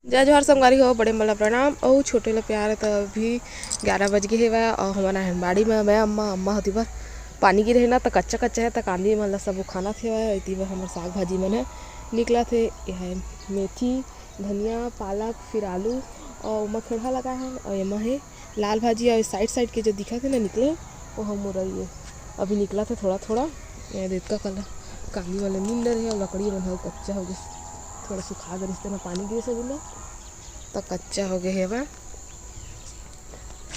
जय जोहार संगवारी हो, बड़े मला प्रणाम और छोटे ला प्यार। तो अभी 11 बज गए हेवा और हमारा बाड़ी में मैं अम्मा होती बार पानी गिरे है ना, तो कच्चा कच्चा है, तो कांदी मन सब खाना थे इतनी बार हमारे साग भाजी मन है निकला थे। यह है मेथी, धनिया, पालक, फिर आलू और उमा खेड़ा लगा है और एमा है लाल भाजी। और साइड साइड के जो दिखा थे ना निकले वो हम मुरई अभी निकला था थोड़ा थोड़ा। देख का कलर काली वाले नींद रहे और लकड़ी मन कच्चा हो गया, थोड़ा सुखा कर रिश्ते में पानी गिरे से तो कच्चा हो गए है।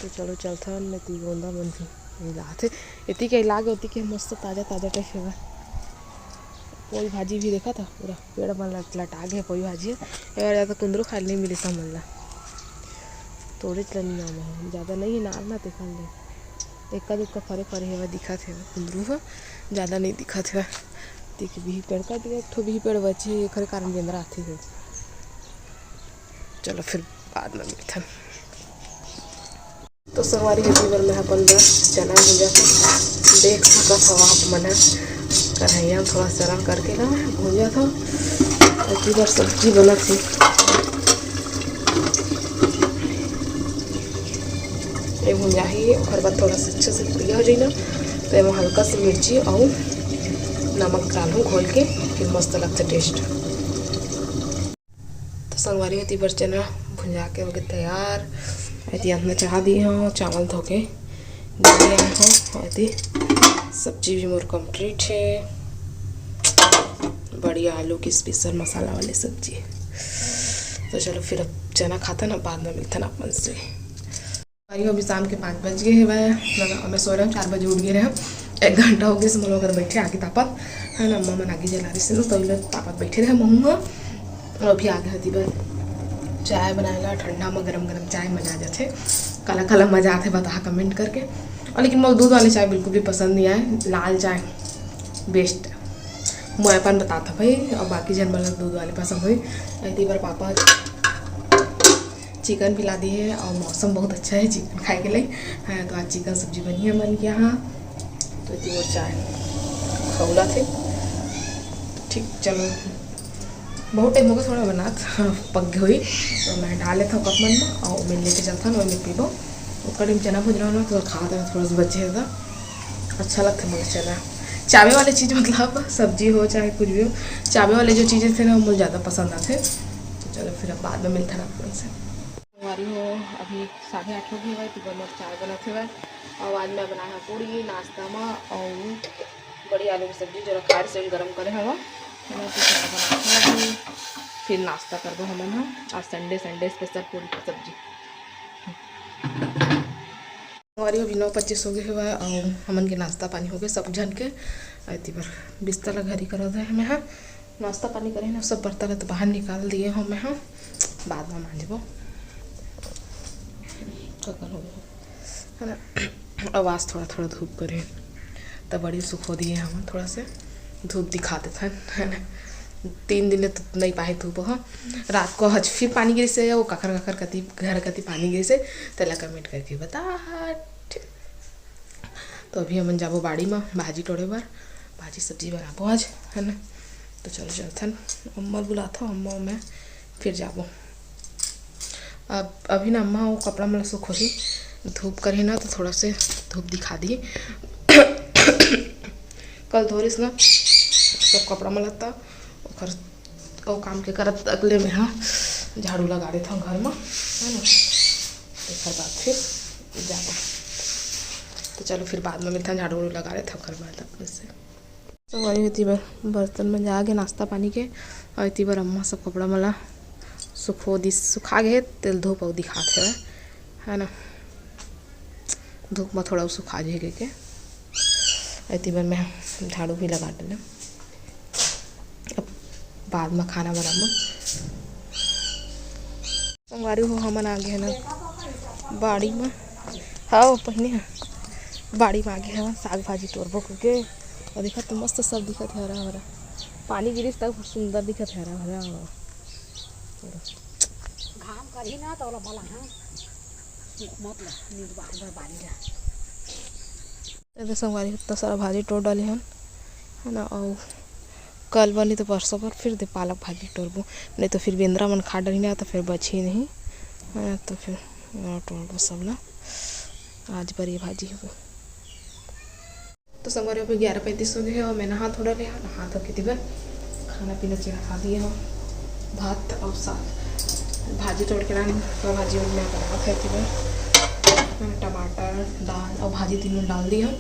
तो चलो चलता मैं ती गोंदा मन भी लाते इतनी के लागे होती कि मस्त ताज़ा ताज़ा टाइप है। पोई भाजी भी देखा था पूरा पेड़ मन लटा गए पोई भाजी है। ज़्यादा कुंदरू खाल नहीं मिली सब मन ला थोड़े चलनी नाम ज़्यादा नहीं नार ना देखा ले एक दुक्का फरे फरे है दिखा थे कुंदरू है ज़्यादा नहीं दिखा थे। दिख भी पेड़ का ठो भी पेड़ बचे खरे कारण बेंदरा आते थे। चलो फिर बाद में मिलता। तो सवारी होती बार मैं अपन चना भूजा था देख सका सवाप मन कढ़ाइया थोड़ा चना करके ना भूजा था। इतनी बार सब्जी बना थी ये भूजा ही और बाद थोड़ा सा अच्छे से बढ़िया हो जाए ना, तो ये हल्का सी मिर्ची और नमक डालूँ घोल के फिर मस्त लगता टेस्ट। तो संगवारी होती बार चना भुंजा के हो गए तैयार। ऐती अंदर चढ़ा दिए हो चावल धो के दिए हो। ऐती सब्जी भी मोर कंप्लीट है, बढ़िया आलू की स्पेशल मसाला वाली सब्जी। तो चलो फिर अब चना खाता ना बाद में मिलता ना अपन से। अभी शाम के 5 बज गए है, मैं सो रहा हूँ 4 बजे उठ गए रहे। 1 घंटा हो गया से मतलब अगर बैठे आगे तापत है ना, अम्मा मन आगे जला रही से तो तापत बैठे रहे महूँगा। और अभी आगे होती बार चाय बनाएला ठंडा में गरम गरम चाय मजा आ जाते काला काला मजा आते बता कमेंट करके। और लेकिन मुझे दूध वाली चाय बिल्कुल भी पसंद नहीं आए, लाल चाय बेस्ट मैं अपन बताता भाई। और बाकी जन मतलब दूध वाले पसंद हुई। इतनी बार पापा चिकन पिला दिए और मौसम बहुत अच्छा है चिकन खाए के लिए है, तो आज चिकन सब्जी बनी है मन के यहाँ। तो इतनी बार चाय खौला थे ठीक। चलो बहुत टाइम हो गया थोड़ा बना पक हुई तो मैं डाले था कप मन में और मैं लेके चलता ना मैं पीबो। तो कड़ी में चना भूज रहा ना तो खाता था थोड़ा सा बचे था अच्छा लगता मुझे चना। चावे वाली चीज़ मतलब सब्जी हो चाहे कुछ भी हो, चावे वाले जो चीज़ें थे ना मुझे ज़्यादा पसंद आते। तो चलो फिर अब बाद में मिलता ना अपन से। हमारी हो अभी 8:30 हो गई है तो बना चाय बनाते हुए। और आज मैं बनाया पूड़ी नाश्ता में और बड़ी आलू की सब्जी जो रखा से गर्म करे हवा फिर नाश्ता कर दो हमन हाँ। आज संडे स्पेशल पूरी की सब्जी। हमारी अभी 9:25 हो गए हुआ है और हमन के नाश्ता पानी हो गए सब जन के। इतनी बार बिस्तर ला घरी करा है मैं हाँ, नाश्ता पानी करे ना सब बर्तन तो बाहर निकाल दिए हो मैं हाँ, बाद में मांजबो है ना। आवाज़ थोड़ा थोड़ा धूप करे तो बड़ी सुख हो दिए हम थोड़ा से धूप दिखाते थे है ना। 3 दिन तो नहीं पाए धूप हाँ। रात को हज फिर पानी गिरी से वो कखर कखर कति घर कति पानी गिरी से तेला कमेंट करके बता। तो अभी हम जाबो बाड़ी में भाजी टोड़े बार भाजी सब्जी बनाबो आज है ना। तो चलो चलथन अम्मा बुलाता अम्मा मैं फिर जाबो। अब अभी ना अम्मा वो कपड़ा मतलब सुख हो धूप करे ना तो थोड़ा से धूप दिखा दी कल धोरिस ना सब कपड़ा मलता और काम के करत अगले में हाँ झाड़ू लगा रहे था घर में है ना। एक बाद फिर जाबो। तो चलो फिर बाद में मिलता झाड़ू वाड़ू लगा रहे थे घर में तक से। तो वही होती बार बर्तन में जाके नाश्ता पानी के और इतनी बार अम्मा सब कपड़ा मला सुखा गए तेल धूप और दिखाते है ना। धूप में थोड़ा सुखा जाएगा के इतनी बार मैं झाड़ू भी लगा डाले अब बाद में खाना बनाबो। संगवारी हो हमन आ गए ना बाड़ी में हाँ पहने बाड़ी में आ गए हैं साग भाजी तोड़बो करके। और देखा तो मस्त सब दिखत है हरा हरा पानी गिरी तब सुंदर दिखत है हरा हरा घाम करी ना तो बोला हाँ मतलब नींद बाड़ी संगवारी इतना सारा भाजी तोड़ डाले हैं है ना। और कल बनी तो परसों पर फिर दे पालक भाजी टोरबो, नहीं तो फिर बेंद्रा मन खा डली ना तो फिर बची नहीं, तो फिर टोरबो सब ला। आज पर ये भाजी हो। तो संगवारी अभी 11:35 हो गए हैं और मैं नहा थोड़ा लिया, नहा धो के दिबन खाना पीना खा दिए हो, भात और साग भाजी तोड़ के लानी तो भाजी मैं बना थे मैंने टमाटर दाल और भाजी तीनों डाल दी है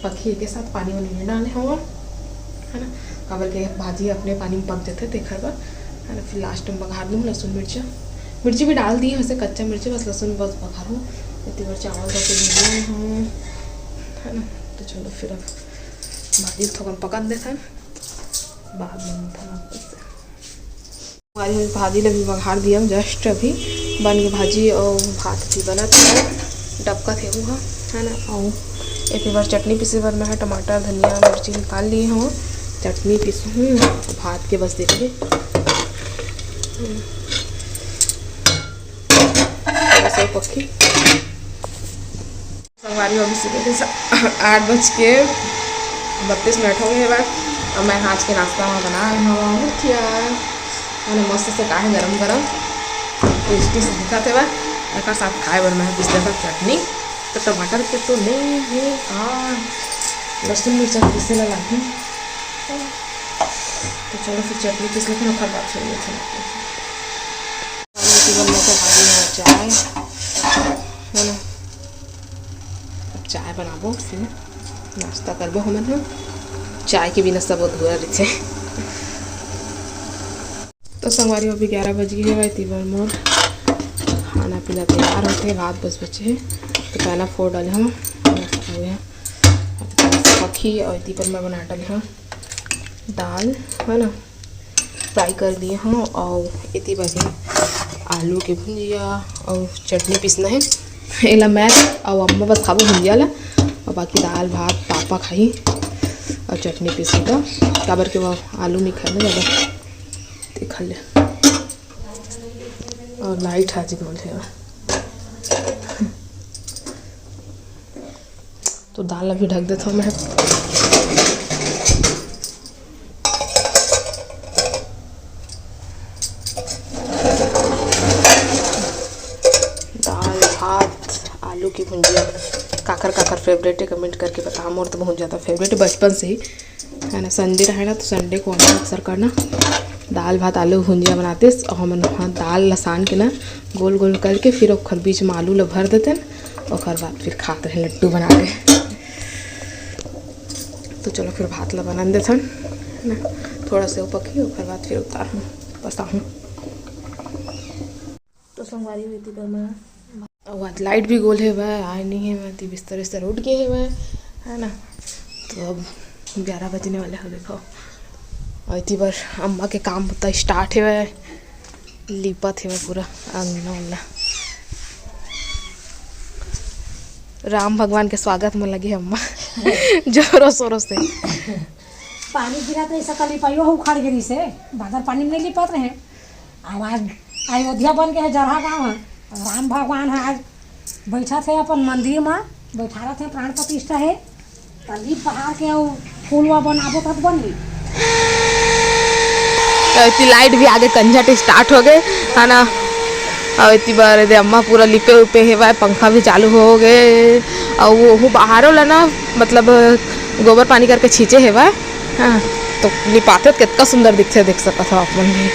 पकी के साथ, पानी वानी नहीं डाले हुआ है ना, काबर के भाजी अपने पानी में पक जाते देखा पर है ना। फिर लास्ट में बघार दूँ लहसुन मिर्ची भी डाल दी है वैसे, कच्चा मिर्ची बस लहसुन बस बघारूँ, इतनी बार चावल धो के दिए हूँ है ना। तो चलो फिर अब भाजी थोड़ा पकन देता है बाद में हमारी भाजी लगी बघार दिया जस्ट अभी बन के भाजी और भात भी बना था डबका थे वो है ना। और एक बार चटनी पीसे बार मैं टमाटर धनिया मिर्ची निकाल लिए हूँ, चटनी पीसूँ भात के बस देखिए पक्की संगवारी अभी सुबह 8:32 हो गए बाद और मैं आज के नाश्ता में बना हुआ हूँ क्या मैंने मस्त से काहे गरम टेस्टी से दिखा थे बाद एक साथ खाए बर मैं पिछले का चटनी तो टमाटर के तो नहीं है और लहसुन मिर्चा पीसे ला लाती तो चलो फिर चटनी पीस लेकिन और बात फिर चाय है ना, चाय बनाबो फिर नाश्ता करबो हमन चाय के बिना सब अधूरा रहे। तो संगवारी अभी 11 बज गए है तीबर मोर खाना पीना तैयार होते भात बस बचे हैं तो पहला फोड़ डाले हम पखी और तीबर में बना डाले हम दाल है ना फ्राई कर दिए हैं और इतनी बजे आलू के भुजिया और चटनी पीसना है एला मैं और अम्मा बस खाबो भुजिया ला और बाकी दाल भात पापा खाई और चटनी पीसी तो काबर के वो आलू नहीं खाए ना ज़्यादा खा ले और लाइट आज गोल है तो दाल अभी ढक देता हूँ मैं। दाल भात आलू की भुजिया काकर फेवरेट है कमेंट करके बता, मोर तो बहुत ज़्यादा फेवरेट है बचपन से ही है ना। संडे रहे ना तो संडे को हम अक्सर करना दाल भात आलू भुजिया बनाते और हम दाल लसान के ना गोल गोल करके फिर ओखर बीच में आलू ला भर देते और बाद फिर खाते रहे लड्डू बना के। तो चलो फिर भात ला बना देते है ना, थोड़ा से पकी और बाद फिर उतार पसाऊँ। तो संगवारी हुई थी पर मैं और आज लाइट भी गोल है वह आए नहीं है, मैं बिस्तर से उठ गए है वह है ना। तो अब 11 बजने वाले हो देखो और इतनी बार अम्मा के काम होता स्टार्ट है वह लिपा थे वह पूरा अंगना वाला। राम भगवान के स्वागत में लगे अम्मा जोरों शोरों से पानी गिरा तो ऐसा कल लिपाइयो उखाड़ गिरी से बादल पानी में नहीं लिपत रहे। आज अयोध्या बन के है जरहा गाँव है, राम भगवान है आज बैठा थे अपन मंदिर में बैठा थे प्राण प्रतिष्ठा है तली पहाड़ के फूलवा बनाबो तब बनी इतनी लाइट भी आगे कंझट स्टार्ट हो गए है ना। और इतनी बार दे अम्मा पूरा लिपे उपे है पंखा भी चालू हो गए और वो बाहरों ला ना मतलब गोबर पानी करके छींचे है हाँ तो लिपाते कितना सुंदर दिखते देख सकता था अपन भी।